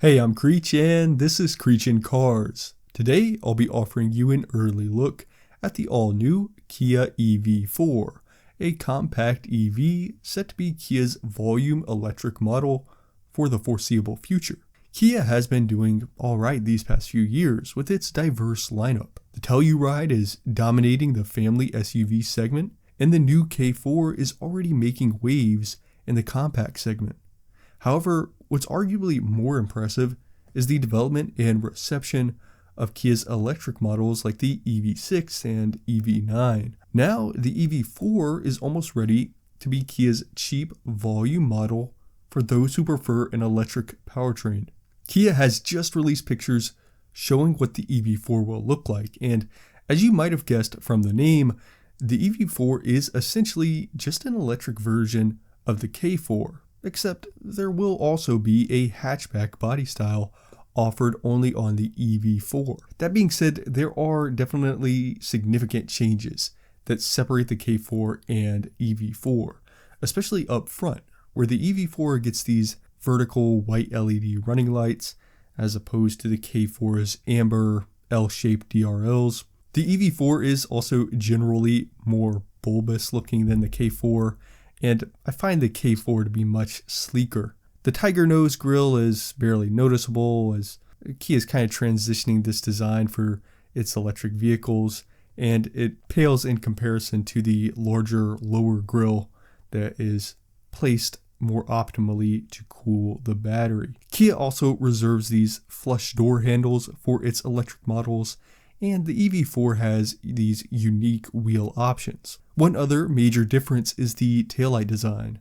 Hey, I'm Creech and this is Creech in Cars. Today I'll be offering you an early look at the all-new Kia EV4, a compact EV set to be Kia's volume electric model for the foreseeable future. Kia has been doing alright these past few years with its diverse lineup. The Telluride is dominating the family SUV segment, and the new K4 is already making waves in the compact segment. However, what's arguably more impressive is the development and reception of Kia's electric models like the EV6 and EV9. Now, the EV4 is almost ready to be Kia's cheap volume model for those who prefer an electric powertrain. Kia has just released pictures showing what the EV4 will look like, and as you might have guessed from the name, the EV4 is essentially just an electric version of the K4. Except there will also be a hatchback body style offered only on the EV4. That being said, there are definitely significant changes that separate the K4 and EV4, especially up front, where the EV4 gets these vertical white LED running lights as opposed to the K4's amber L-shaped DRLs. The EV4 is also generally more bulbous looking than the K4, and I find the K4 to be much sleeker. The Tiger Nose grille is barely noticeable as Kia is kind of transitioning this design for its electric vehicles, and it pales in comparison to the larger lower grille that is placed more optimally to cool the battery. Kia also reserves these flush door handles for its electric models, and the EV4 has these unique wheel options. One other major difference is the taillight design.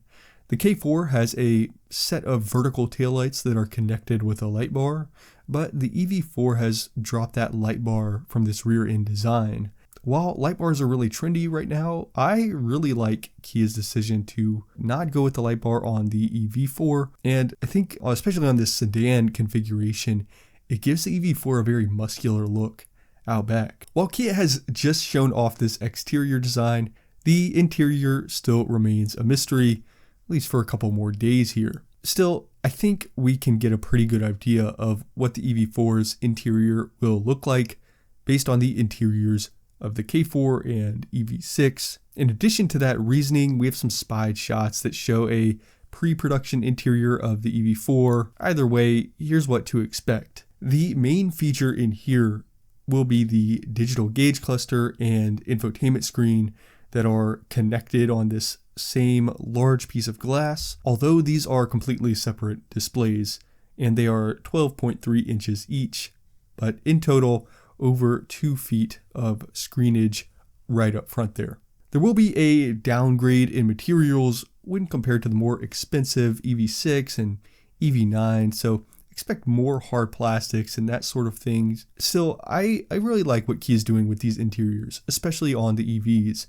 The K4 has a set of vertical taillights that are connected with a light bar, but the EV4 has dropped that light bar from this rear end design. While light bars are really trendy right now, I really like Kia's decision to not go with the light bar on the EV4, and I think especially on this sedan configuration, it gives the EV4 a very muscular look out back. While Kia has just shown off this exterior design, the interior still remains a mystery, at least for a couple more days here. Still, I think we can get a pretty good idea of what the EV4's interior will look like based on the interiors of the K4 and EV6. In addition to that reasoning, we have some spied shots that show a pre-production interior of the EV4. Either way, here's what to expect. The main feature in here will be the digital gauge cluster and infotainment screen that are connected on this same large piece of glass, although these are completely separate displays and they are 12.3 inches each, but in total over 2 feet of screenage right up front there. There will be a downgrade in materials when compared to the more expensive EV6 and EV9, so expect more hard plastics and that sort of thing. Still, I really like what Kia is doing with these interiors, especially on the EVs.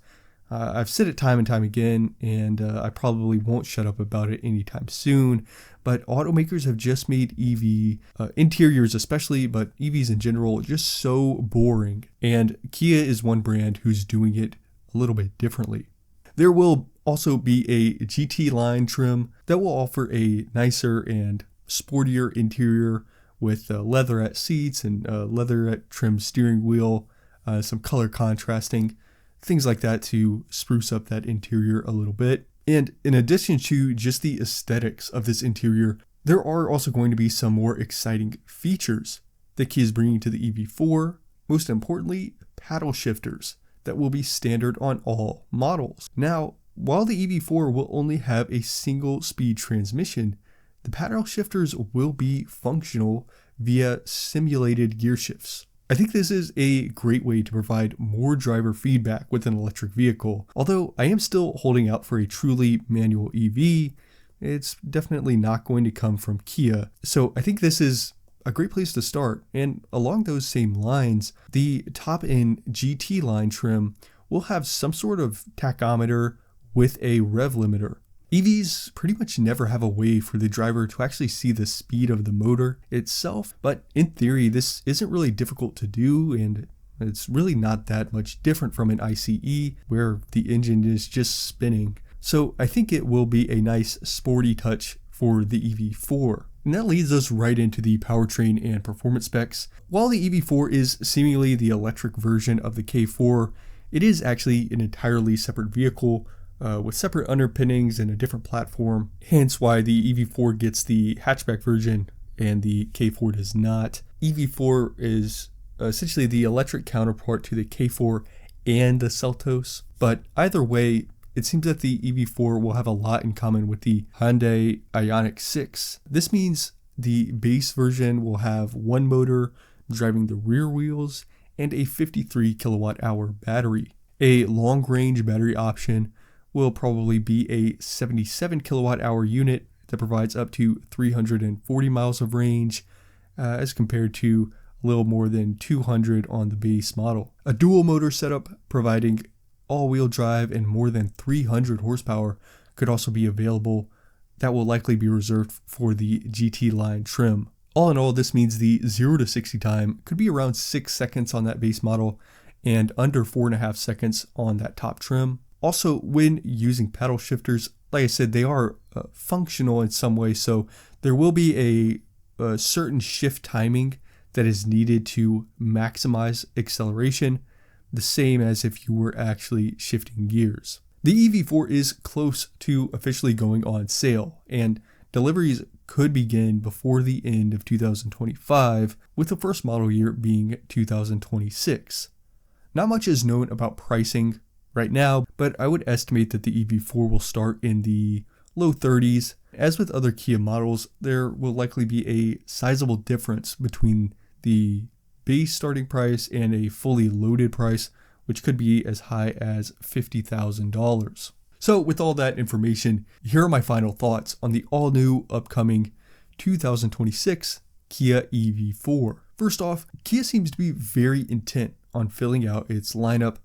I've said it time and time again, and I probably won't shut up about it anytime soon, but automakers have just made EV interiors especially, but EVs in general, just so boring, and Kia is one brand who's doing it a little bit differently. There will also be a GT line trim that will offer a nicer and sportier interior with leatherette seats and leatherette trimmed steering wheel, some color contrasting, things like that to spruce up that interior a little bit. And in addition to just the aesthetics of this interior, there are also going to be some more exciting features that Kia is bringing to the EV4. Most importantly, paddle shifters that will be standard on all models. Now, while the EV4 will only have a single speed transmission, the paddle shifters will be functional via simulated gear shifts. I think this is a great way to provide more driver feedback with an electric vehicle. Although I am still holding out for a truly manual EV, it's definitely not going to come from Kia. So I think this is a great place to start. And along those same lines, the top-end GT line trim will have some sort of tachometer with a rev limiter. EVs pretty much never have a way for the driver to actually see the speed of the motor itself, but in theory this isn't really difficult to do, and it's really not that much different from an ICE where the engine is just spinning. So I think it will be a nice sporty touch for the EV4. And that leads us right into the powertrain and performance specs. While the EV4 is seemingly the electric version of the K4, it is actually an entirely separate vehicle with separate underpinnings and a different platform, hence why the EV4 gets the hatchback version and the K4 does not. EV4 is essentially the electric counterpart to the K4 and the Seltos, but either way, it seems that the EV4 will have a lot in common with the Hyundai Ioniq 6. This means the base version will have one motor driving the rear wheels and a 53 kilowatt hour battery. A long-range battery option will probably be a 77 kilowatt hour unit that provides up to 340 miles of range as compared to a little more than 200 on the base model. A dual motor setup providing all-wheel drive and more than 300 horsepower could also be available. That will likely be reserved for the GT line trim. All in all, this means the 0 to 60 time could be around 6 seconds on that base model and under 4.5 seconds on that top trim. Also, when using paddle shifters, like I said, they are functional in some way, so there will be a certain shift timing that is needed to maximize acceleration, the same as if you were actually shifting gears. The EV4 is close to officially going on sale, and deliveries could begin before the end of 2025, with the first model year being 2026. Not much is known about pricing right now, but I would estimate that the EV4 will start in the low 30s. As with other Kia models, there will likely be a sizable difference between the base starting price and a fully loaded price, which could be as high as $50,000. So with all that information, here are my final thoughts on the all-new upcoming 2026 Kia EV4. First off, Kia seems to be very intent on filling out its lineup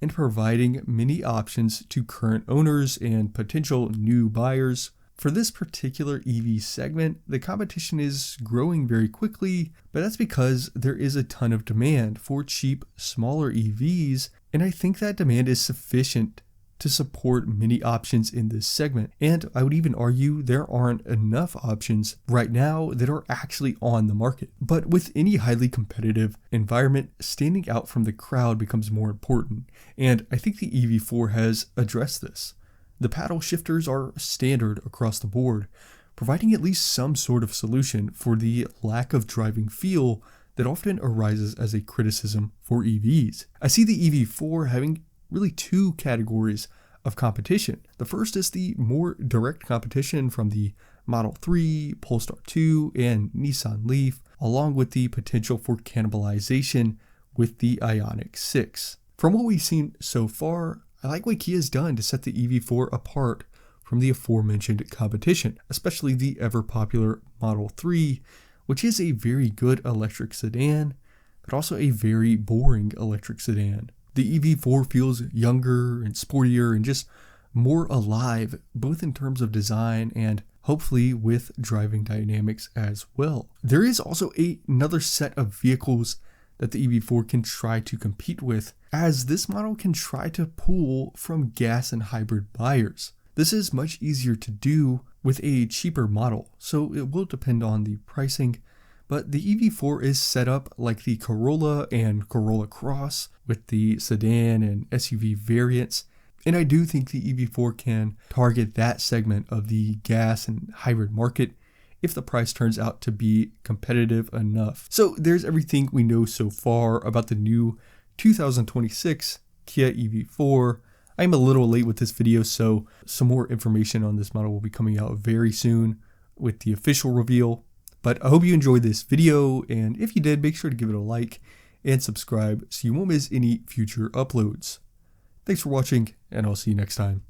and providing many options to current owners and potential new buyers. For this particular EV segment, the competition is growing very quickly, but that's because there is a ton of demand for cheap, smaller EVs, and I think that demand is sufficient to support many options in this segment. And I would even argue there aren't enough options right now that are actually on the market. But with any highly competitive environment, standing out from the crowd becomes more important, and I think the EV4 has addressed this. The paddle shifters are standard across the board, providing at least some sort of solution for the lack of driving feel that often arises as a criticism for EVs. I see the EV4 having really two categories of competition. The first is the more direct competition from the Model 3, Polestar 2, and Nissan Leaf, along with the potential for cannibalization with the Ioniq 6. From what we've seen so far, I like what Kia has done to set the EV4 apart from the aforementioned competition, especially the ever-popular Model 3, which is a very good electric sedan, but also a very boring electric sedan. The EV4 feels younger and sportier and just more alive, both in terms of design and hopefully with driving dynamics as well. There is also another set of vehicles that the EV4 can try to compete with, as this model can try to pull from gas and hybrid buyers. This is much easier to do with a cheaper model, so it will depend on the pricing, but the EV4 is set up like the Corolla and Corolla Cross with the sedan and SUV variants, and I do think the EV4 can target that segment of the gas and hybrid market if the price turns out to be competitive enough. So there's everything we know so far about the new 2026 Kia EV4. I'm a little late with this video, so some more information on this model will be coming out very soon with the official reveal. But I hope you enjoyed this video, and if you did, make sure to give it a like and subscribe so you won't miss any future uploads. Thanks for watching, and I'll see you next time.